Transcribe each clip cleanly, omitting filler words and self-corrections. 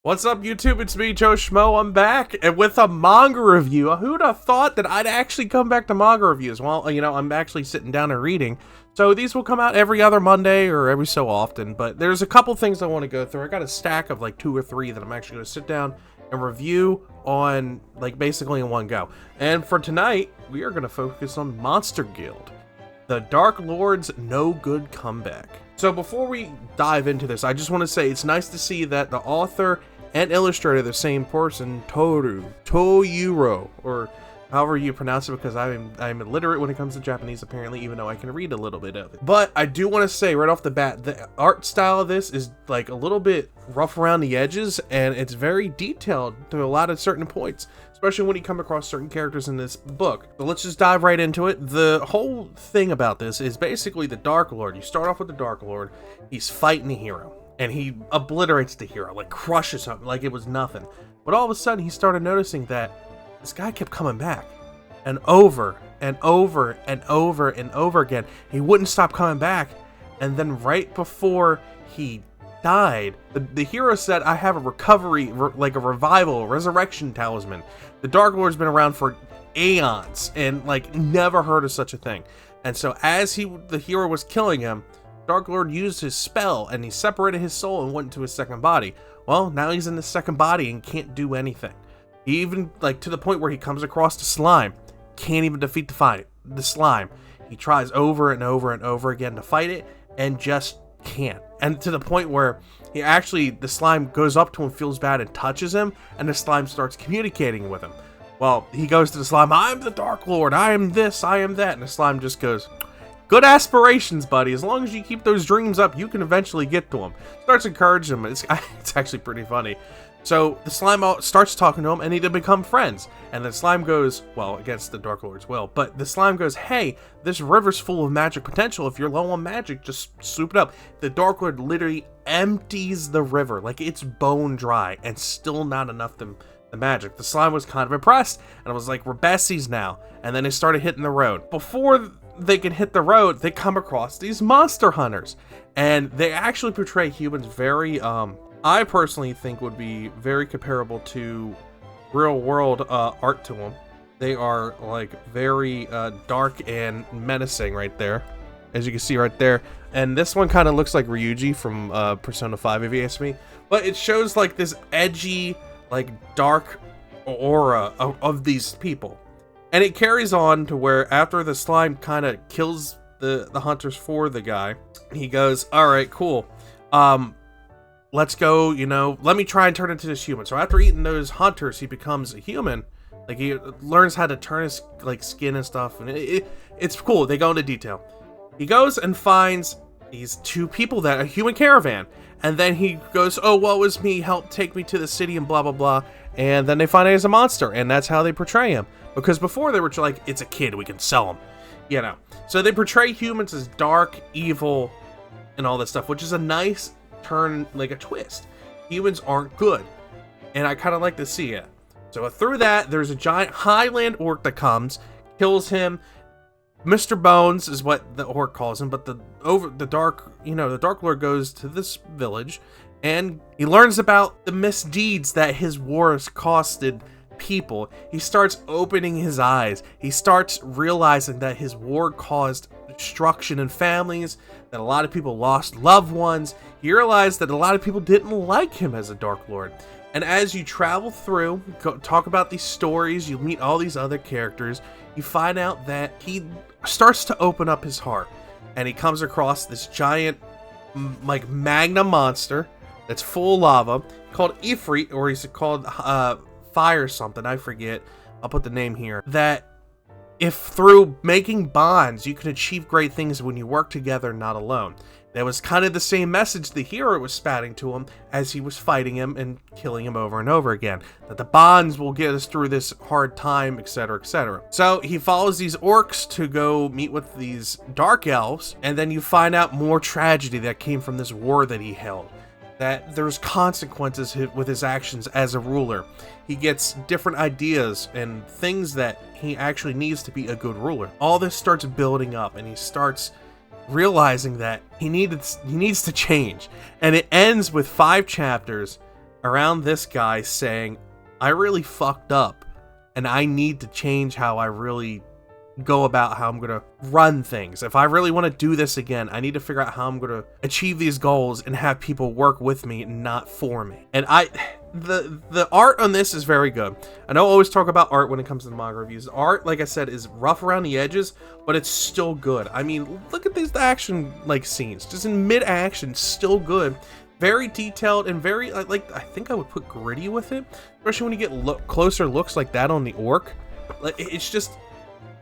What's up, YouTube? It's me, Schmmo. I'm back and with a manga review. Who'd have thought that I'd actually come back to manga reviews? Well, I'm actually sitting down and reading. So these will come out every other Monday or every so often, but there's a couple things I want to go through. I got a stack of like 2 or 3 that I'm actually going to sit down and review on basically in one go. And for tonight, we are going to focus on Monster Guild, the Dark Lord's no good comeback. So before we dive into this, I just want to say it's nice to see that the author and illustrator are the same person, Toyuro, or however you pronounce it, because I'm illiterate when it comes to Japanese, apparently, even though I can read a little bit of it. But I do want to say right off the bat, the art style of this is like a little bit rough around the edges, and it's very detailed to a lot of certain points, especially when you come across certain characters in this book. So let's just dive right into it. The whole thing about this is basically the Dark Lord. You start off with the Dark Lord. He's fighting the hero, and he obliterates the hero, like crushes him like it was nothing. But all of a sudden, he started noticing that this guy kept coming back, and over and over and over and over again. He wouldn't stop coming back, and then right before he died, the hero said, "I have a recovery, like a revival, a resurrection talisman." The Dark Lord's been around for aeons, and like never heard of such a thing. And so as the hero was killing him, Dark Lord used his spell, and he separated his soul and went into his second body. Well, now he's in the second body and can't do anything. He even, to the point where he comes across the slime, can't even defeat the slime. He tries over and over and over again to fight it, and just can't. And to the point where the slime goes up to him, feels bad, and touches him, and the slime starts communicating with him. Well, he goes to the slime, "I'm the Dark Lord, I am this, I am that," and the slime just goes, "Good aspirations, buddy. As long as you keep those dreams up, you can eventually get to them." Starts encouraging him. It's actually pretty funny. So the slime starts talking to him, and they become friends. And the slime goes, well, against the Dark Lord's will, but the slime goes, "Hey, this river's full of magic potential. If you're low on magic, just swoop it up." The Dark Lord literally empties the river, like it's bone dry, and still not enough the magic. The slime was kind of impressed, and I was like, "We're besties now." And then they started hitting the road. Before they can hit the road, they come across these monster hunters, and they actually portray humans very I personally think would be very comparable to real world art to them. They are like very dark and menacing right there, as you can see right there. And this one kind of looks like Ryuji from Persona 5, if you ask me, but it shows like this edgy, like dark aura of these people. And it carries on to where after the slime kind of kills the hunters for the guy, he goes, "All right, cool. Let's go, let me try and turn into this human." So after eating those hunters, he becomes a human. Like he learns how to turn his skin and stuff, and it's cool. They go into detail. He goes and finds these 2 people a human caravan, and then he goes, "Oh, woe is me, help take me to the city," and blah blah blah. And then they find out he's a monster, and that's how they portray him. Because before they were like, "It's a kid, we can sell him," So they portray humans as dark, evil, and all that stuff, which is a nice turn, like a twist. Humans aren't good, and I kind of like to see it. So through that, there's a giant Highland orc that comes, kills him. Mr. Bones is what the orc calls him, but the Dark Lord goes to this village, and he learns about the misdeeds that his wars costed people. He starts opening his eyes. He starts realizing that his war caused destruction in families, that a lot of people lost loved ones. He realized that a lot of people didn't like him as a Dark Lord. And as you travel through, talk about these stories, you meet all these other characters, you find out that he starts to open up his heart, and he comes across this giant magna monster that's full of lava called Ifrit, or he's called fire something, I forget. I'll put the name here. That if through making bonds, you can achieve great things when you work together, not alone. That was kind of the same message the hero was spouting to him as he was fighting him and killing him over and over again. That the bonds will get us through this hard time, etc., etc. So he follows these orcs to go meet with these dark elves, and then you find out more tragedy that came from this war that he held. That there's consequences with his actions as a ruler. He gets different ideas and things that he actually needs to be a good ruler. All this starts building up, and he starts realizing that he needs to change. And it ends with 5 chapters around this guy saying, I really fucked up and I need to change how I really go about how I'm going to run things. If I really want to do this again, I need to figure out how I'm going to achieve these goals and have people work with me and not for me. And the art on this is very good. I know I always talk about art when it comes to the manga reviews. Art, like I said, is rough around the edges, but it's still good. I mean, look at these action like scenes, just in mid-action, still good. Very detailed and very like I think I would put gritty with it, especially when you get closer looks like that on the orc. Like it's just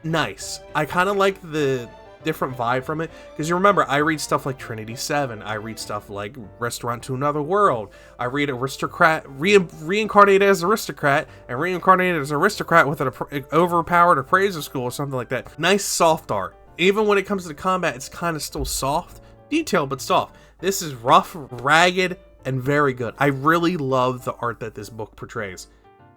nice. I kind of like the different vibe from it, because you remember I read stuff like Trinity 7, I read stuff like Restaurant to Another World, I read aristocrat reincarnated as aristocrat and reincarnated as aristocrat with an overpowered appraiser school or something like that. Nice soft art. Even when it comes to the combat, it's kind of still soft, detailed but soft. This is rough, ragged, and very good. I really love the art that this book portrays.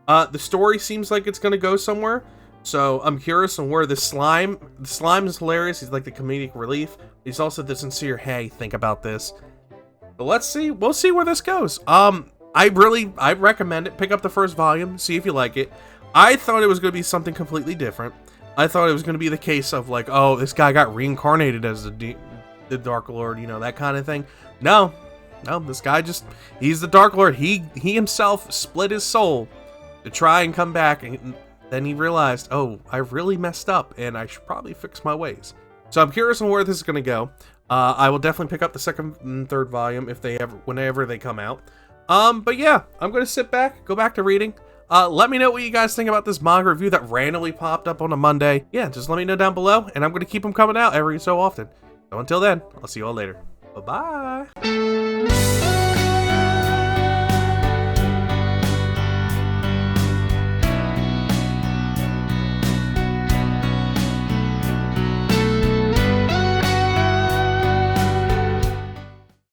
The story seems like it's going to go somewhere. So I'm curious on where the slime is hilarious. He's like the comedic relief. He's also the sincere, hey, think about this. But let's see. We'll see where this goes. I recommend it. Pick up the first volume. See if you like it. I thought it was going to be something completely different. I thought it was going to be the case of like, oh, this guy got reincarnated as the Dark Lord, you know, that kind of thing. No, this guy he's the Dark Lord. He himself split his soul to try and come back, and then he realized, oh, I really messed up and I should probably fix my ways. So I'm curious on where this is going to go. I will definitely pick up the second and third volume whenever they come out. But yeah, I'm going to sit back, go back to reading. Let me know what you guys think about this manga review that randomly popped up on a Monday. Yeah, just let me know down below, and I'm going to keep them coming out every so often. So until then, I'll see you all later. Bye-bye.